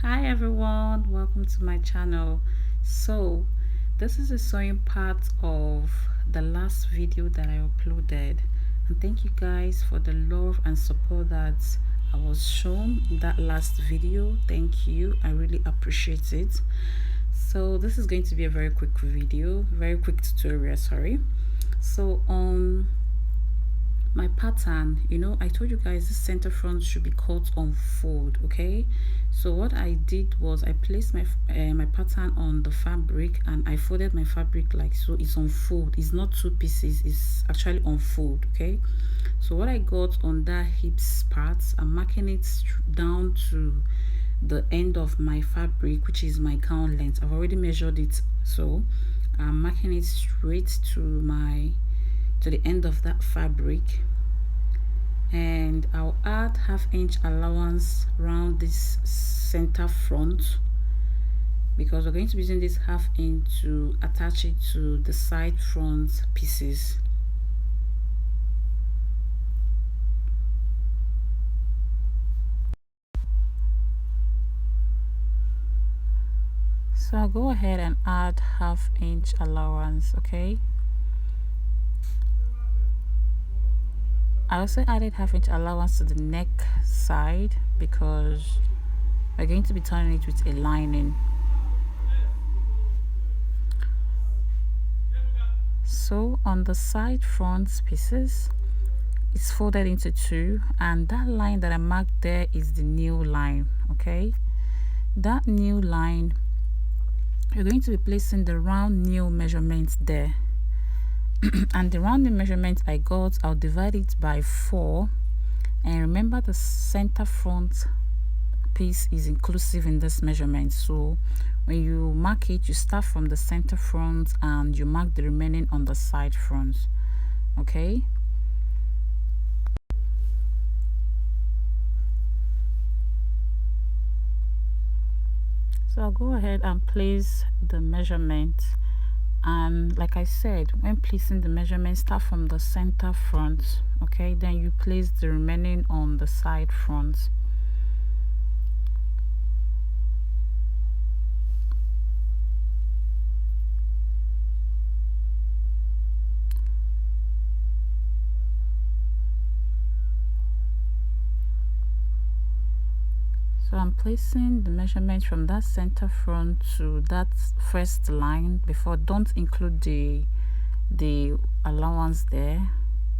Hi everyone, welcome to my channel. So this is the sewing part of the last video that I uploaded, and thank you guys for the love and support that I was shown in that last video. Thank you, I really appreciate it. So this is going to be a very quick video, very quick tutorial, sorry. So my pattern, I told you guys the center front should be cut on fold. Okay, so what I did was I placed my pattern on the fabric and I folded my fabric like so. It's on fold, it's not two pieces, it's actually on fold. Okay, so what I got on that hips part, I'm marking it down to the end of my fabric, which is my gown length. I've already measured it, so I'm marking it straight to the end of that fabric, and I'll add ½ inch allowance around this center front because we're going to be using this ½ inch to attach it to the side front pieces. So I'll go ahead and add ½ inch allowance. Okay, I also added ½ inch allowance to the neck side because we're going to be turning it with a lining. So on the side front pieces, it's folded into two, and that line that I marked there is the new line. Okay, that new line, you're going to be placing the round new measurement there. And the rounding measurement I got, I'll divide it by 4, and remember the center front piece is inclusive in this measurement. So when you mark it, you start from the center front and you mark the remaining on the side front. Okay, so I'll go ahead and place the measurement, and like I said, when placing the measurement, start from the center front. Okay, then you place the remaining on the side front. So I'm placing the measurement from that center front to that first line. Before, don't include the allowance there.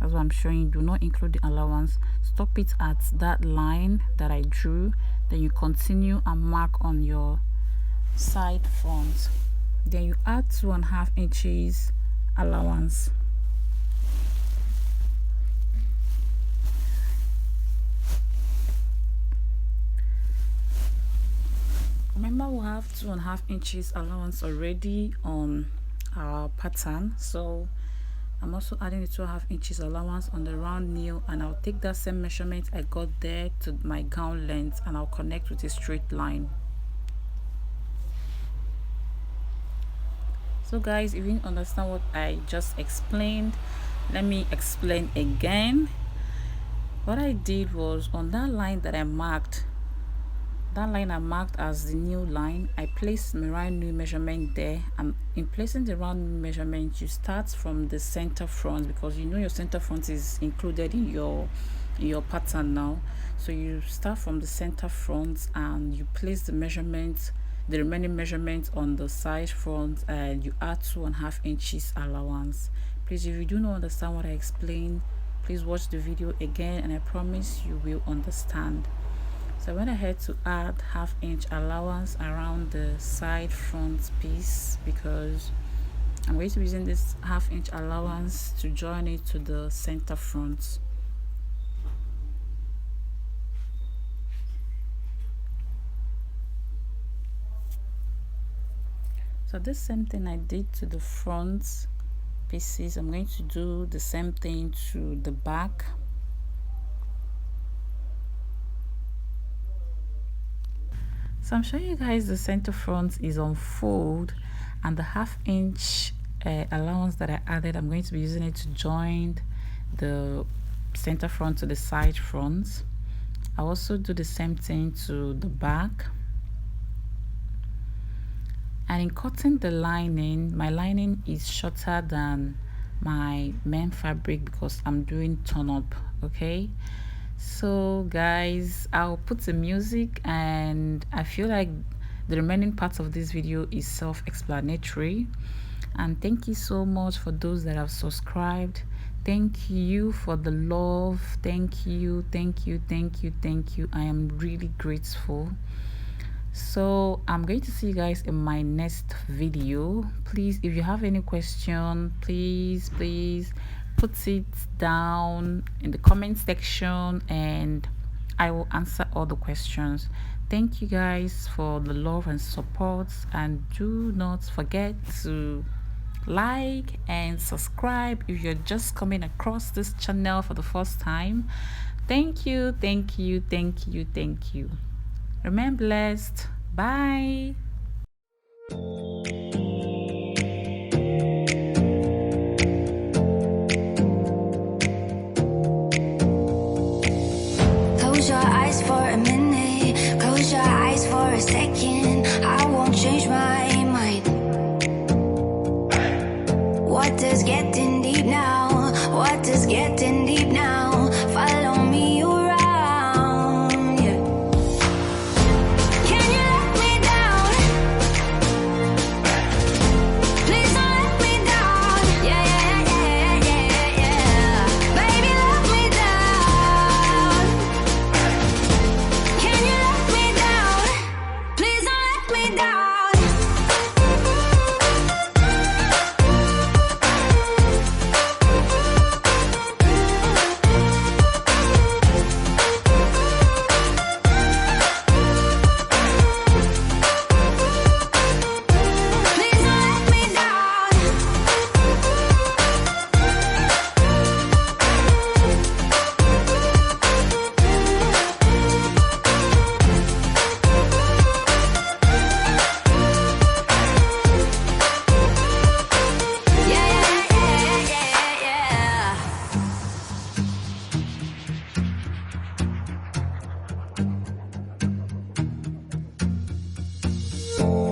That's what I'm showing you. Do not include the allowance. Stop it at that line that I drew. Then you continue and mark on your side front. Then you add 2½ inches allowance. Remember, we have 2½ inches allowance already on our pattern, so I'm also adding the 2½ inches allowance on the round nail, and I'll take that same measurement I got there to my gown length and I'll connect with a straight line. So guys, if you didn't understand what I just explained, let me explain again. What I did was, on that line that I marked, that line I marked as the new line, I placed my round new measurement there. And in placing the round new measurement, you start from the center front because you know your center front is included in your pattern now. So you start from the center front and you place the measurement, the remaining measurement on the side front, and you add 2½ inches allowance. Please, if you do not understand what I explained, please watch the video again and I promise you will understand. So I went ahead to add ½ inch allowance around the side front piece because I'm going to be using this ½ inch allowance to join it to the center front. So this same thing I did to the front pieces, I'm going to do the same thing to the back. So I'm showing you guys the center front is on fold, and the ½ inch allowance that I added, I'm going to be using it to join the center front to the side front. I also do the same thing to the back. And in cutting the lining, my lining is shorter than my main fabric because I'm doing turn up. Okay, so guys, I'll put the music, and I feel like the remaining parts of this video is self-explanatory. And thank you so much for those that have subscribed. Thank you for the love. Thank you, thank you, thank you, thank you. I am really grateful. So I'm going to see you guys in my next video. Please, if you have any question, please put it down in the comment section and I will answer all the questions. Thank you guys for the love and support, and do not forget to like and subscribe if you're just coming across this channel for the first time. Thank you, thank you, thank you, thank you. Remain blessed. Bye. Close your eyes for a minute. Close your eyes for a second. I won't change my mind. Water's getting deep now. Water's getting deep now. Follow me around. Yeah. Can you let me down? Please don't let me down. Yeah, yeah, yeah, yeah, yeah. Baby, let me down. Can you let me down? Please don't let me down.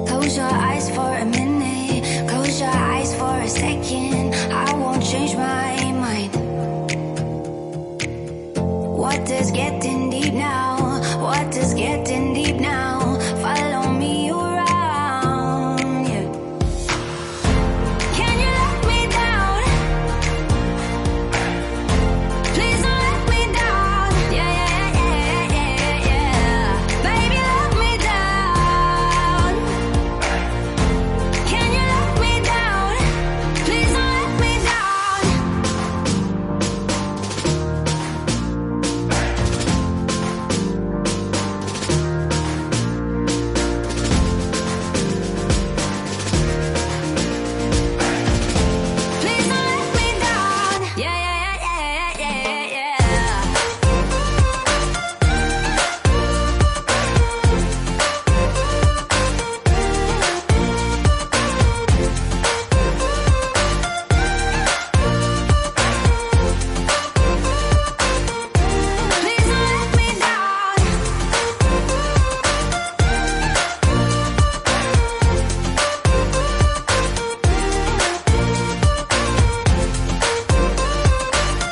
Close your eyes for a minute. Close your eyes for a second. I won't change my mind. Water's getting deep now. Water's getting deep now. Follow me around. Yeah. Can you let me down? Please don't let me down. Yeah, yeah, yeah, yeah, yeah. Baby, let me down. Can you let me down? Please don't let me down. Please don't let me down. Yeah, yeah, yeah, yeah, yeah, yeah. Please don't let me down. Yeah,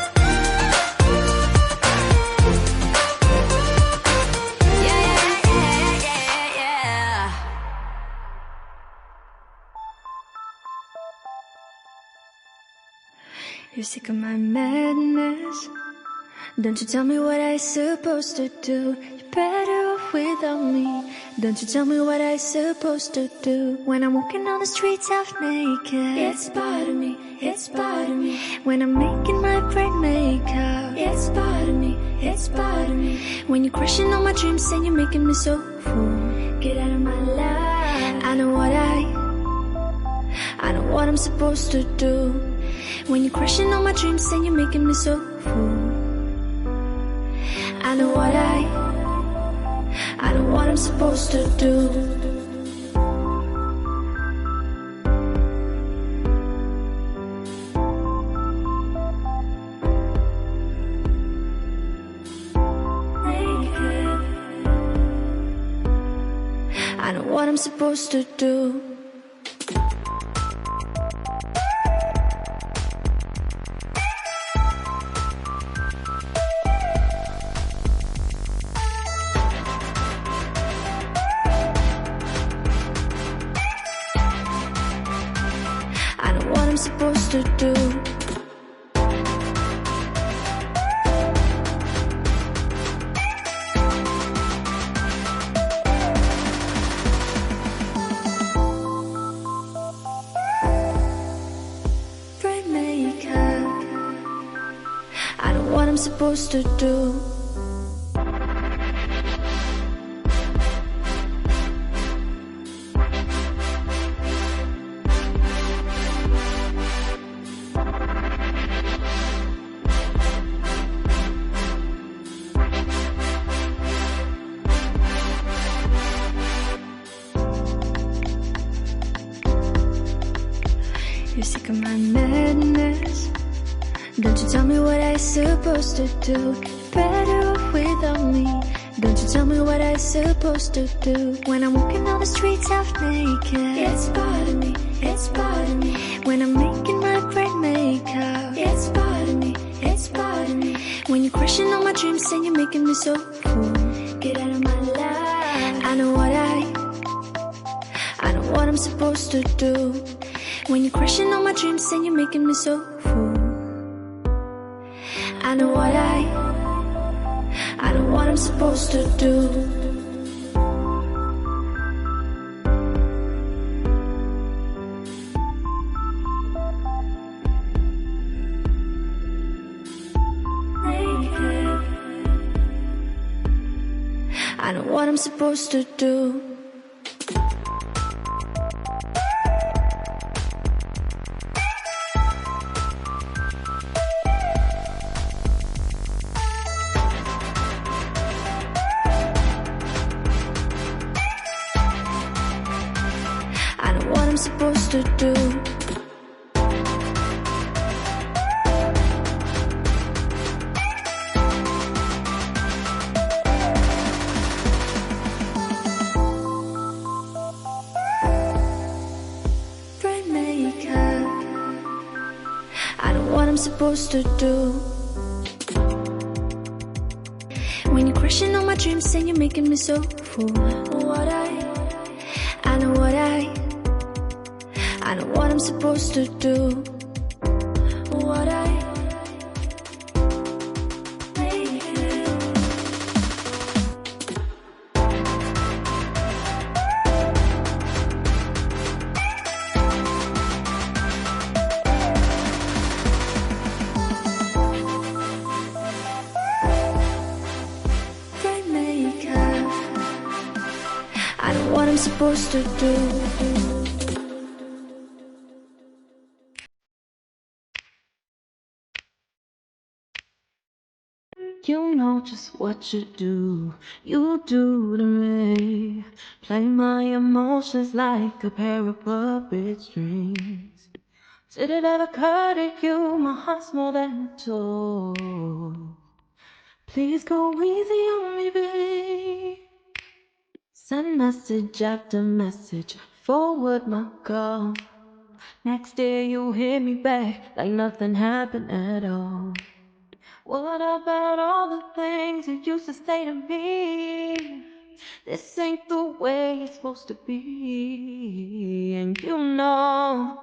yeah, yeah, yeah, yeah. You're sick of my madness. Don't you tell me what I supposed to do. You're better off without me. Don't you tell me what I supposed to do. When I'm walking on the streets half naked, it's part of me, it's part of me. When I'm making my brain makeup, it's part of me, it's part of me. When you're crushing on my dreams and you're making me so full, get out of my life. I know what I'm supposed to do. When you're crushing on my dreams and you're making me so full, I know what I'm supposed to do. I know what I'm supposed to do. I'm supposed to do. Brain makeup, I know what I'm supposed to do. You're sick of my madness. Don't you tell me what I'm supposed to do. You're better off without me. Don't you tell me what I'm supposed to do. When I'm walking on the streets half naked, it's part of me, it's part of me. When I'm making my great makeup, it's part of me, it's part of me. When you're crushing on my dreams and you're making me so cool, get out of my life. I know what I'm supposed to do. When you're crushing on my dreams and you're making me so fool. I know what I'm supposed to do. Naked. I know what I'm supposed to do. I know what I'm supposed to do. Brain makeup, I know what I'm supposed to do. When you're crushing on my dreams and you're making me so fool. I know what I'm supposed to do. Brain makeup, I know what I'm supposed to do. You know just what you do to me. Play my emotions like a pair of puppet strings. Did it ever occur to you my heart's more than a toy? Please go easy on me, babe. Send message after message, forward my call. Next day you hit me back like nothing happened at all. What about all the things you used to say to me? This ain't the way it's supposed to be. And you know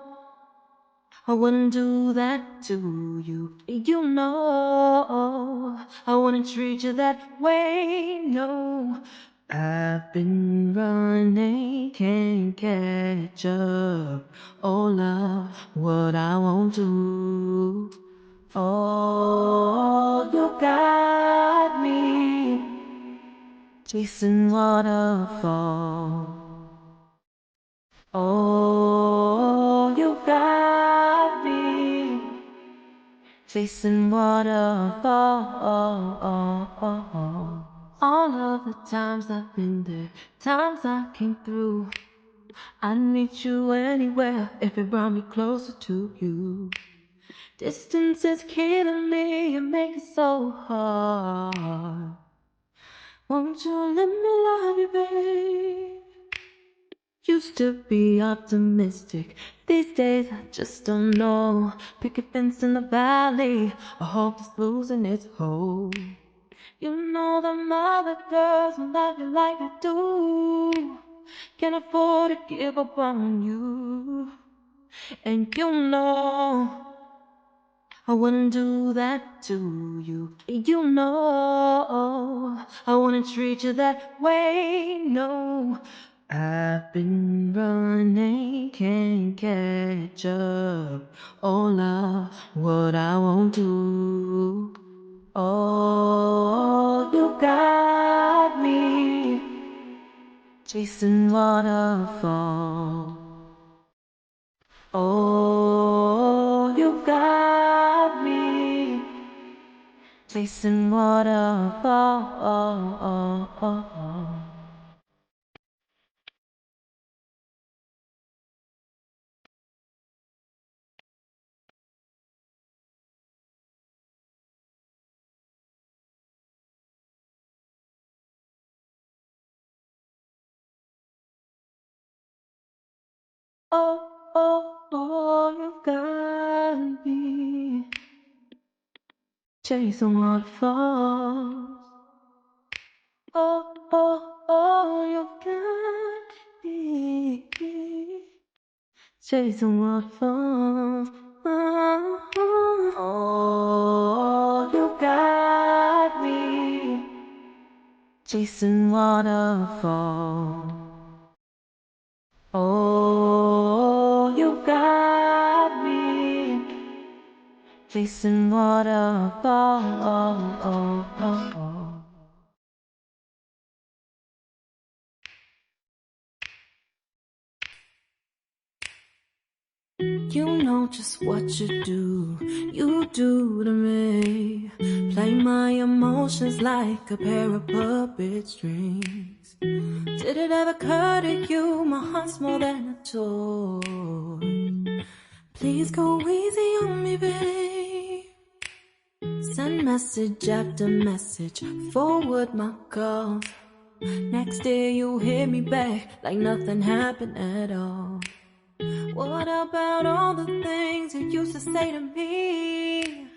I wouldn't do that to you. You know I wouldn't treat you that way, no. I've been running, can't catch up. Oh love, what I won't do. Oh, you got me chasing waterfall. Oh, you got me chasing waterfall. All of the times I've been there, times I came through. I'd meet you anywhere if it brought me closer to you. Distance is killing me and makes it so hard. Won't you let me love you, babe? Used to be optimistic. These days I just don't know. Picket fence in the valley, I hope it's losing its hold. You know them other girls will love you like I do. Can't afford to give up on you. And you know I wouldn't do that to you. You know I wouldn't treat you that way. No, I've been running, can't catch up. Oh love, what I won't do. Oh, you got me chasing waterfalls. Oh, you got me chasing waterfalls. You got me chasing waterfalls. You got me chasing waterfalls. Oh, you got me chasing waterfalls. Oh, you got me chasing waterfalls. You know just what you do to me. Play my emotions like a pair of puppet strings. Did it ever occur to you my heart's more than a toy? Please go easy on me, babe. Send message after message, forward my calls. Next day you hit me back like nothing happened at all. What about all the things you used to say to me?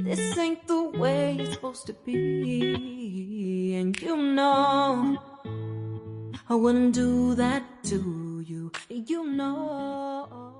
This ain't the way it's supposed to be. And you know I wouldn't do that to you. You know